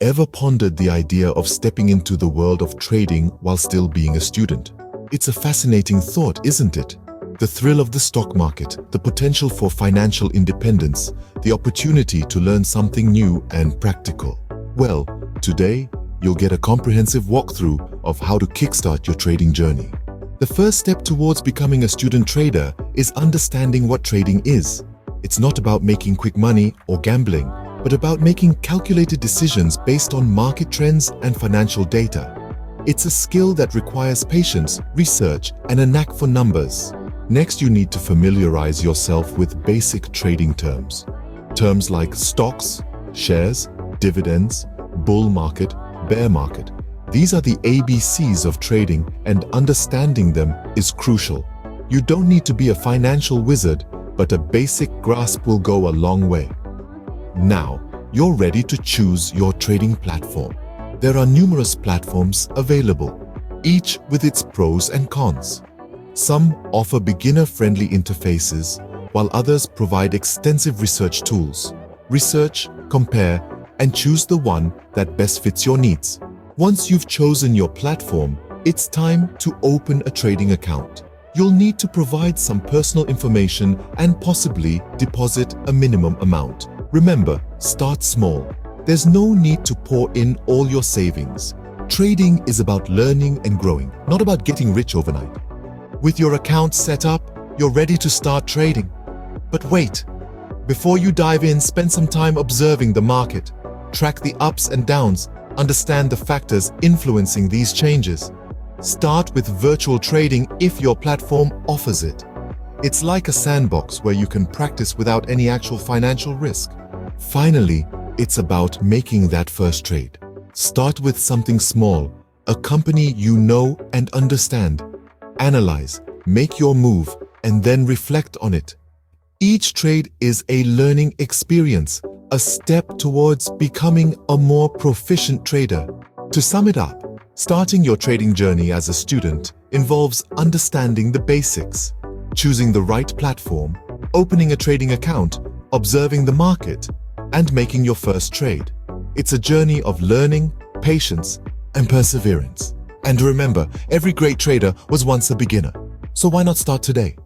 Ever pondered the idea of stepping into the world of trading while still being a student? It's a fascinating thought, isn't it? The thrill of the stock market, the potential for financial independence, the opportunity to learn something new and practical. Well, today, you'll get a comprehensive walkthrough of how to kickstart your trading journey. The first step towards becoming a student trader is understanding what trading is. It's not about making quick money or gambling, but about making calculated decisions based on market trends and financial data. It's a skill that requires patience, research, and a knack for numbers. Next, you need to familiarize yourself with basic trading terms. Terms like stocks, shares, dividends, bull market, bear market. These are the ABCs of trading, and understanding them is crucial. You don't need to be a financial wizard, but a basic grasp will go a long way. Now, you're ready to choose your trading platform. There are numerous platforms available, each with its pros and cons. Some offer beginner-friendly interfaces, while others provide extensive research tools. Research, compare, and choose the one that best fits your needs. Once you've chosen your platform, it's time to open a trading account. You'll need to provide some personal information and possibly deposit a minimum amount. Remember, start small. There's no need to pour in all your savings. Trading is about learning and growing, not about getting rich overnight. With your account set up, you're ready to start trading. But wait, before you dive in, spend some time observing the market. Track the ups and downs, understand the factors influencing these changes. Start with virtual trading if your platform offers it. It's like a sandbox where you can practice without any actual financial risk. Finally, it's about making that first trade. Start with something small, a company you know and understand. Analyze, make your move, and then reflect on it. Each trade is a learning experience, a step towards becoming a more proficient trader. To sum it up, starting your trading journey as a student involves understanding the basics, choosing the right platform, opening a trading account, observing the market, and making your first trade. It's a journey of learning, patience, and perseverance. And remember, every great trader was once a beginner. So why not start today?